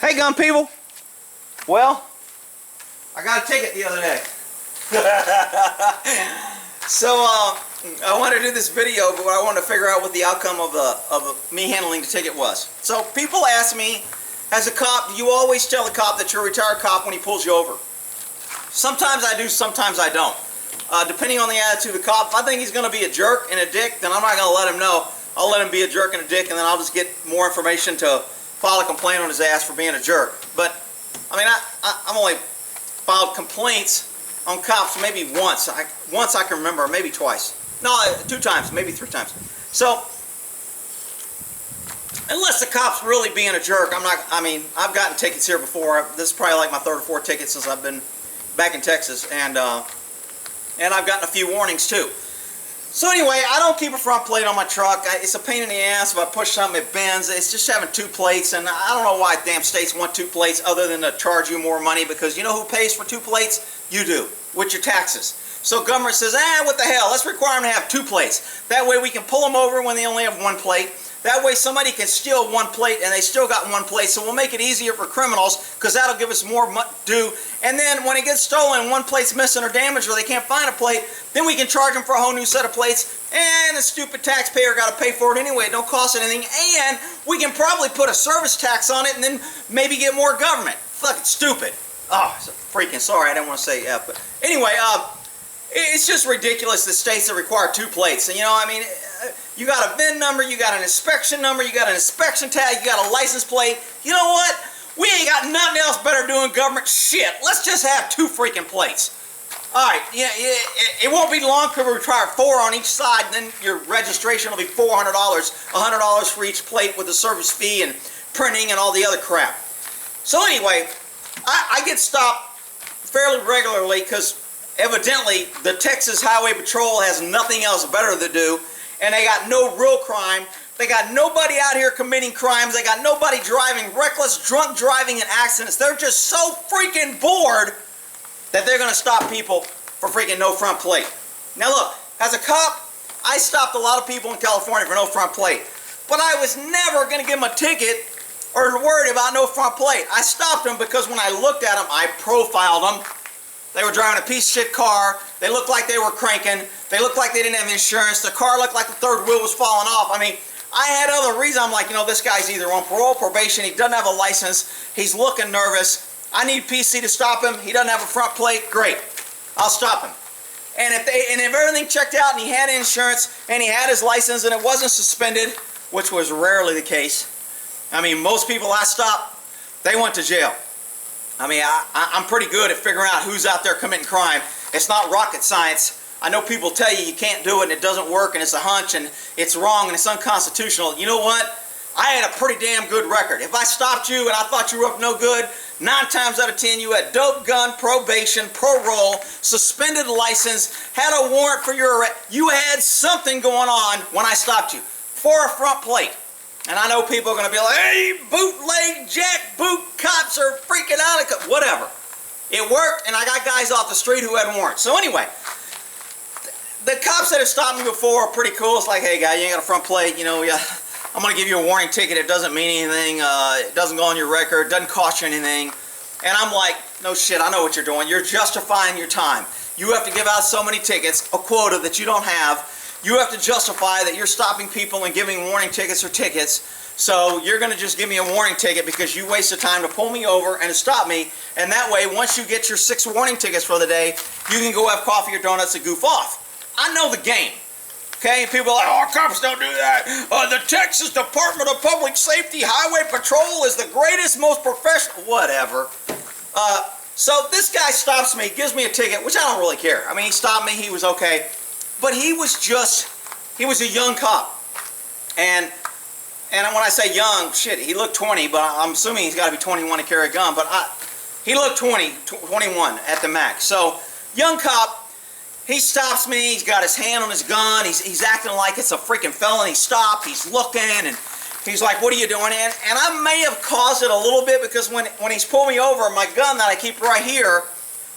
Hey, gun people. Well, I got a ticket the other day. So I wanted to do this video, but I wanted to figure out what the outcome of me handling the ticket was. So people ask me, as a cop, do you always tell a cop that you're a retired cop when he pulls you over? Sometimes I do, sometimes I don't. Depending on the attitude of the cop, if I think he's going to be a jerk and a dick, then I'm not going to let him know. I'll let him be a jerk and a dick, and then I'll just get more information to file a complaint on his ass for being a jerk. But, I mean, I've only filed complaints on cops maybe once. Once I can remember, maybe twice. No, 2 times, maybe 3 times. So, unless the cop's really being a jerk, I've gotten tickets here before. This is probably like my 3rd or 4th ticket since I've been back in Texas, and I've gotten a few warnings too. So anyway, I don't keep a front plate on my truck. It's a pain in the ass if I push something, it bends. It's just having 2 plates, and I don't know why damn states want 2 plates other than to charge you more money, because you know who pays for 2 plates? You do, with your taxes. So government says, what the hell, let's require them to have 2 plates. That way we can pull them over when they only have 1 plate. That way somebody can steal 1 plate and they still got 1 plate, so we'll make it easier for criminals, because that'll give us more due. And then when it gets stolen, 1 plate's missing or damaged, or they can't find a plate, then we can charge them for a whole new set of plates, and the stupid taxpayer got to pay for it anyway. It don't cost anything, and we can probably put a service tax on it and then maybe get more government. Fucking stupid. Oh, freaking sorry, I didn't want to say F. But anyway, it's just ridiculous, the states that require 2 plates. And you know, I mean, you got a VIN number, you got an inspection number, you got an inspection tag, you got a license plate. You know what? We ain't got nothing else better doing government shit. Let's just have 2 freaking plates. Alright, yeah, it won't be long till we retire 4 on each side, and then your registration will be $400, $100 for each plate with the service fee and printing and all the other crap. So anyway, I get stopped fairly regularly because evidently the Texas Highway Patrol has nothing else better to do, and they got no real crime. They got nobody out here committing crimes. They got nobody driving reckless, drunk driving in accidents. They're just so freaking bored that they're going to stop people for freaking no front plate. Now look, as a cop, I stopped a lot of people in California for no front plate, but I was never going to give them a ticket or worried about no front plate. I stopped them because when I looked at them, I profiled them. They were driving a piece of shit car. They looked like they were cranking. They looked like they didn't have insurance. The car looked like the 3rd wheel was falling off. I mean, I had other reasons. I'm like, you know, this guy's either on parole, probation, he doesn't have a license, he's looking nervous. I need PC to stop him. He doesn't have a front plate. Great. I'll stop him. And if everything checked out and he had insurance and he had his license and it wasn't suspended, which was rarely the case. I mean, most people I stop, they went to jail. I mean, I'm pretty good at figuring out who's out there committing crime. It's not rocket science. I know people tell you can't do it and it doesn't work and it's a hunch and it's wrong and it's unconstitutional. You know what? I had a pretty damn good record. If I stopped you and I thought you were up no good, 9 times out of 10 you had dope gun, probation, parole, suspended license, had a warrant for your arrest. You had something going on when I stopped you for a front plate. And I know people are going to be like, hey, bootleg, jackboot cops are freaking out. Whatever. It worked, and I got guys off the street who had warrants. So anyway, the cops that have stopped me before are pretty cool. It's like, hey, guy, you ain't got a front plate. You know, I'm going to give you a warning ticket. It doesn't mean anything. It doesn't go on your record. It doesn't cost you anything. And I'm like, no shit, I know what you're doing. You're justifying your time. You have to give out so many tickets, a quota that you don't have. You have to justify that you're stopping people and giving warning tickets or tickets. So you're going to just give me a warning ticket because you wasted time to pull me over and to stop me. And that way, once you get your 6 warning tickets for the day, you can go have coffee or donuts and goof off. I know the game. Okay, and people are like, oh, cops don't do that. The Texas Department of Public Safety Highway Patrol is the greatest, most professional, whatever. So this guy stops me, gives me a ticket, which I don't really care. I mean, he stopped me, he was okay. But he was a young cop. And when I say young, shit, he looked 20, but I'm assuming he's got to be 21 to carry a gun. But he looked 21 at the max. So, young cop, he stops me, he's got his hand on his gun, he's acting like it's a freaking felony stop, he's looking, and he's like, what are you doing? And I may have caused it a little bit because when he's pulled me over, my gun that I keep right here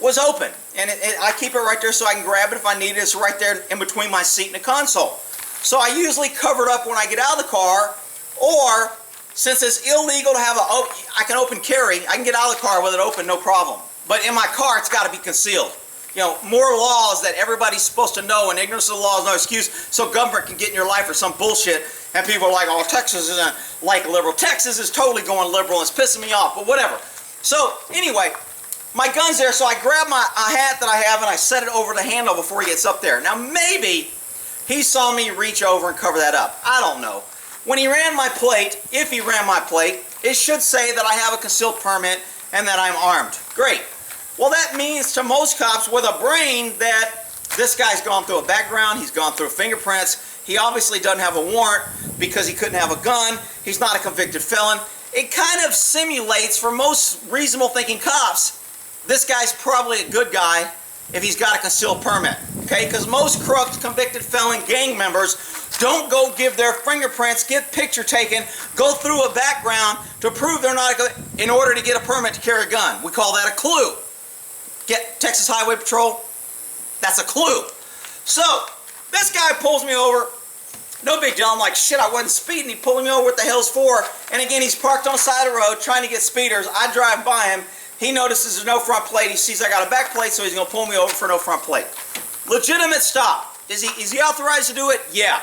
was open. And I keep it right there so I can grab it if I need it. It's right there in between my seat and the console. So I usually cover it up when I get out of the car, or since it's illegal to have I can open carry, I can get out of the car with it open, no problem. But in my car, it's got to be concealed. You know, more laws that everybody's supposed to know, and ignorance of the law is no excuse, so government can get in your life or some bullshit, and people are like, oh, Texas isn't like liberal. Texas is totally going liberal, and it's pissing me off, but whatever. So, anyway, my gun's there, so I grab a hat that I have, and I set it over the handle before he gets up there. Now, maybe he saw me reach over and cover that up. I don't know. When he ran my plate, if he ran my plate, it should say that I have a concealed permit and that I'm armed. Great. Well, that means to most cops with a brain that this guy's gone through a background, he's gone through fingerprints, he obviously doesn't have a warrant because he couldn't have a gun, he's not a convicted felon. It kind of simulates, for most reasonable thinking cops, this guy's probably a good guy if he's got a concealed permit, okay? Because most crooks, convicted felon, gang members don't go give their fingerprints, get picture taken, go through a background to prove they're not in order to get a permit to carry a gun. We call that a clue. Get Texas Highway Patrol, that's a clue. So, this guy pulls me over, no big deal, I'm like, shit, I wasn't speeding, he pulled me over, what the hell's for? And again, he's parked on the side of the road trying to get speeders, I drive by him, he notices there's no front plate, he sees I got a back plate, so he's going to pull me over for no front plate. Legitimate stop. Is he authorized to do it? Yeah.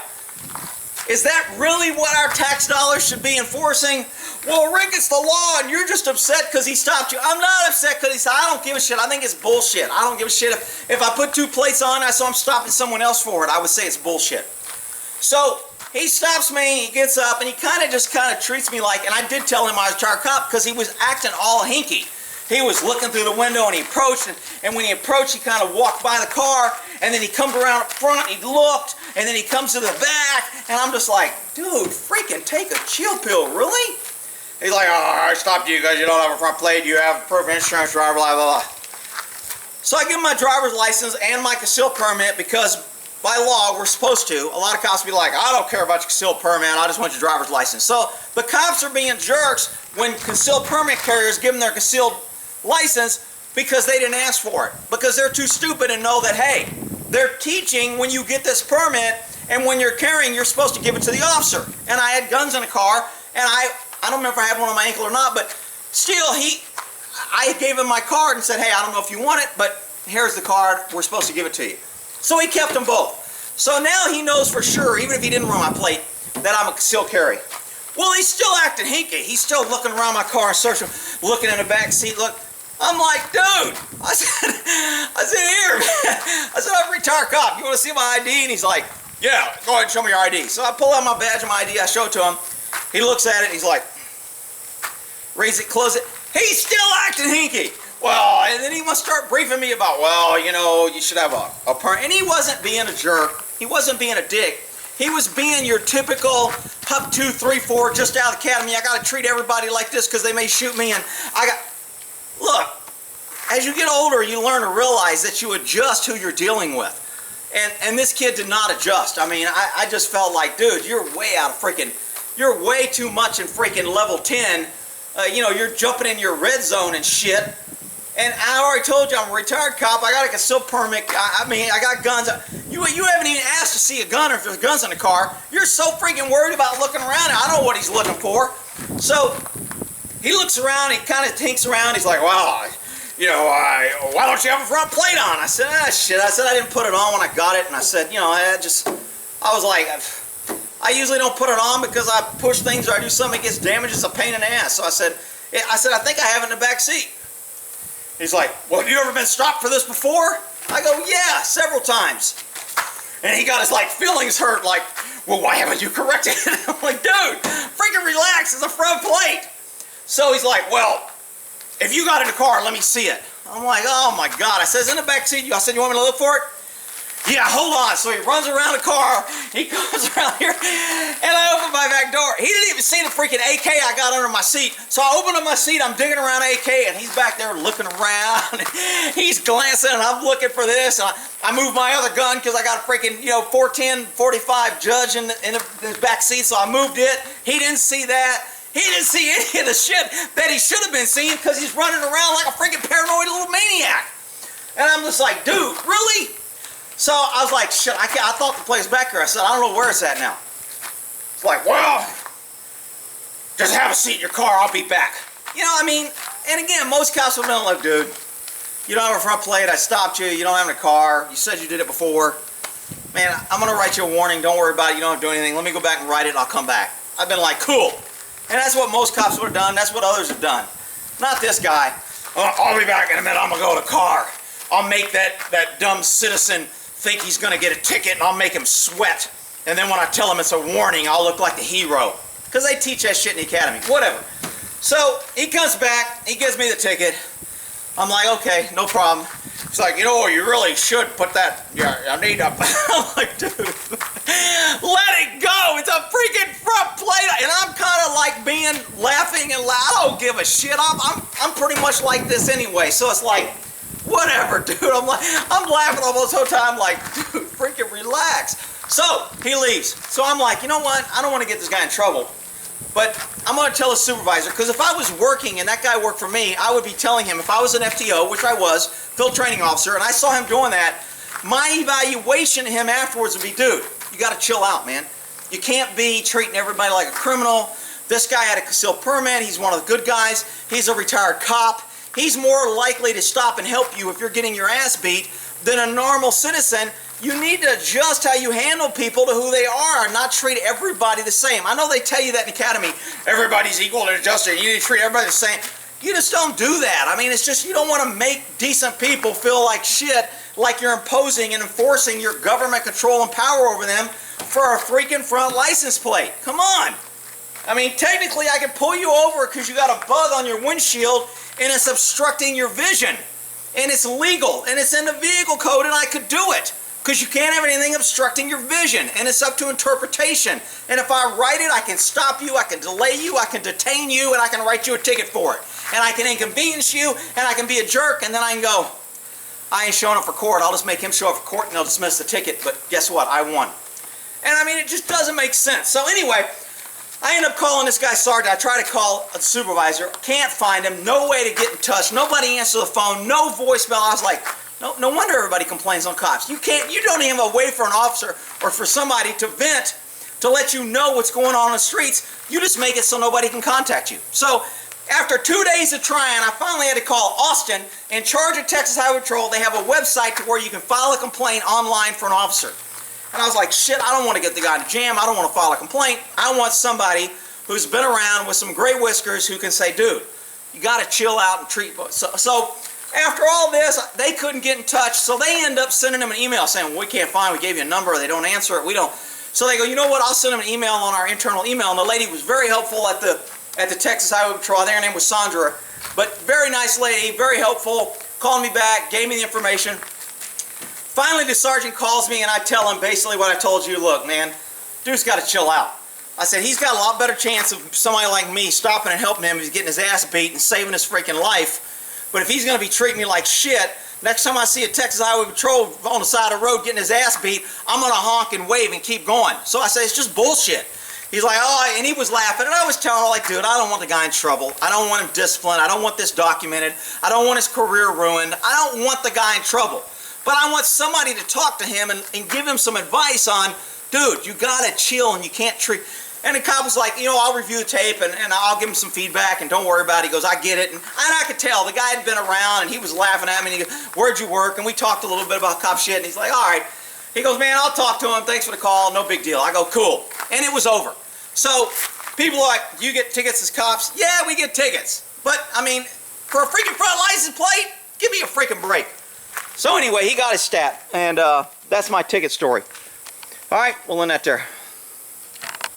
Is that really what our tax dollars should be enforcing? Well, Rick, it's the law, and you're just upset because he stopped you. I'm not upset because he said, I don't give a shit. I think it's bullshit. I don't give a shit if I put 2 plates on, so I'm stopping someone else for it. I would say it's bullshit. So he stops me, he gets up, and he kind of treats me like, and I did tell him I was a retired cop because he was acting all hinky. He was looking through the window and he approached, and when he approached, he kind of walked by the car, and then he comes around up front, he looked, and then he comes to the back, and I'm just like, dude, freaking take a chill pill, really? He's like, oh, I stopped you because you don't have a front plate, you have proof of insurance, blah, blah, blah. So I give him my driver's license and my concealed permit because by law, we're supposed to. A lot of cops be like, I don't care about your concealed permit, I just want your driver's license. So the cops are being jerks when concealed permit carriers give them their concealed license because they didn't ask for it. Because they're too stupid and know that, hey, they're teaching when you get this permit and when you're carrying, you're supposed to give it to the officer. And I had guns in the car, and I don't remember if I had one on my ankle or not, but still, I gave him my card and said, hey, I don't know if you want it, but here's the card, we're supposed to give it to you. So he kept them both. So now he knows for sure, even if he didn't run my plate, that I'm a concealed carry. Well, he's still acting hinky. He's still looking around my car and searching, looking in the back seat, look. I'm like, dude, I said, here, man. I said, I'm a retired cop. You want to see my ID? And he's like, yeah, go ahead and show me your ID. So I pull out my badge and my ID. I show it to him. He looks at it. He's like, raise it, close it. He's still acting hinky. Well, and then he must start briefing me about, well, you know, you should have a permit. And he wasn't being a jerk. He wasn't being a dick. He was being your typical Hup 2, 3, 4, just out of the academy. I got to treat everybody like this because they may shoot me. And look, as you get older, you learn to realize that you adjust who you're dealing with. And this kid did not adjust. I mean, I just felt like, dude, you're way out of freaking, you're way too much in freaking level 10. You know, you're jumping in your red zone and shit. And I already told you I'm a retired cop. I got a concealed permit. I mean, I got guns. You haven't even asked to see a gun or if there's guns in the car. You're so freaking worried about looking around. I know what he's looking for. So he looks around. He kind of tinks around. He's like, well, you know, why don't you have a front plate on? I said, shit. I said I didn't put it on when I got it. And I said, you know, I was like, I usually don't put it on because I push things or I do something that gets damaged. It's a pain in the ass. So I said, I think I have it in the back seat. He's like, well, have you ever been stopped for this before? I go, yeah, several times. And he got his, like, feelings hurt, like, well, why haven't you corrected it? I'm like, dude, freaking relax, it's a front plate. So he's like, well, if you got in the car, let me see it. I'm like, oh my God. I says, in the back seat, I said, you want me to look for it? Yeah, hold on. So he runs around the car, he comes around here, and I open my back door. He didn't even see the freaking AK I got under my seat. So I open up my seat, I'm digging around AK, and he's back there looking around. He's glancing, and I'm looking for this, and I move my other gun because I got a freaking, you know, 410, 45 Judge in the back seat, so I moved it. He didn't see that. He didn't see any of the shit that he should have been seeing because he's running around like a freaking paranoid little maniac. And I'm just like, dude, really? So I was like, shit, I thought the place back here. I said, I don't know where it's at now. It's like, well, Just have a seat in your car, I'll be back. You know, I mean, and again, most cops will be like, dude, you don't have a front plate, I stopped you, you don't have a car, you said you did it before. Man, I'm gonna write you a warning, don't worry about it, you don't have to do anything, let me go back and write it, I'll come back. I've been like, cool. And that's what most cops would have done, that's what others have done. Not this guy. Oh, I'll be back in a minute, I'm gonna go to the car. I'll make that dumb citizen think he's gonna get a ticket and I'll make him sweat. And then when I tell him it's a warning, I'll look like the hero. Because they teach that shit in the academy, whatever. So he comes back, he gives me the ticket. I'm like, okay, no problem. He's like, you know, you really should put that, yeah, I need a, I'm like, dude, let it go. It's a freaking front plate. And I'm kind of like being laughing and I don't give a shit. I'm pretty much like this anyway. So it's like, whatever, dude. I'm laughing almost the whole time like, dude, freaking relax. So he leaves. So I'm like, you know what? I don't want to get this guy in trouble. But I'm going to tell his supervisor, because if I was working and that guy worked for me, I would be telling him, if I was an FTO, which I was, field training officer, and I saw him doing that, my evaluation to him afterwards would be, dude, you got to chill out, man. You can't be treating everybody like a criminal. This guy had a concealed permit. He's one of the good guys. He's a retired cop. He's more likely to stop and help you if you're getting your ass beat than a normal citizen. You need to adjust how you handle people to who they are and not treat everybody the same. I know they tell you that in academy. Everybody's equal and adjusted. You need to treat everybody the same. You just don't do that. I mean, it's just you don't want to make decent people feel like shit, like you're imposing and enforcing your government control and power over them for a freaking front license plate. Come on. I mean, technically, I can pull you over because you got a bug on your windshield and it's obstructing your vision. And it's legal. And it's in the vehicle code and I could do it. Because you can't have anything obstructing your vision, and it's up to interpretation. And if I write it, I can stop you, I can delay you, I can detain you, and I can write you a ticket for it. And I can inconvenience you, and I can be a jerk, and then I can go, I ain't showing up for court, I'll just make him show up for court, and they'll dismiss the ticket, but guess what, I won. And I mean, it just doesn't make sense. So anyway, I end up calling this guy sergeant. I try to call a supervisor, can't find him, no way to get in touch, nobody answers the phone, no voicemail. I was like, no wonder everybody complains on cops. You don't even have a way for an officer or for somebody to vent to let you know what's going on in the streets. You just make it so nobody can contact you. So after 2 days of trying, I finally had to call Austin, in charge of Texas Highway Patrol. They have a website to where you can file a complaint online for an officer. And I was like, shit, I don't want to get the guy in a jam. I don't want to file a complaint. I want somebody who's been around with some gray whiskers who can say, dude, you got to chill out and treat. So after all this, they couldn't get in touch, so they end up sending him an email saying, well, we can't find, we gave you a number, they don't answer it, we don't. So they go, you know what, I'll send them an email on our internal email, and the lady was very helpful at the Texas Highway Patrol. I think her name was Sandra, but very nice lady, very helpful, called me back, gave me the information. Finally, the sergeant calls me, and I tell him basically what I told you. Look, man, dude's got to chill out. I said, he's got a lot better chance of somebody like me stopping and helping him if he's getting his ass beat and saving his freaking life. But if he's going to be treating me like shit, next time I see a Texas Highway Patrol on the side of the road getting his ass beat, I'm going to honk and wave and keep going. So I say, it's just bullshit. He's like, oh, and he was laughing. And I was telling him, like, dude, I don't want the guy in trouble. I don't want him disciplined. I don't want this documented. I don't want his career ruined. I don't want the guy in trouble. But I want somebody to talk to him and give him some advice on, dude, you got to chill and you can't treat... And the cop was like, you know, I'll review the tape and I'll give him some feedback and don't worry about it. He goes, I get it. And I could tell the guy had been around and he was laughing at me and he goes, where'd you work? And we talked a little bit about cop shit and he's like, all right. He goes, man, I'll talk to him. Thanks for the call. No big deal. I go, cool. And it was over. So people are like, do you get tickets as cops? Yeah, we get tickets. But, I mean, for a freaking front license plate, give me a freaking break. So anyway, he got his stat. And that's my ticket story. All right, we'll end that there.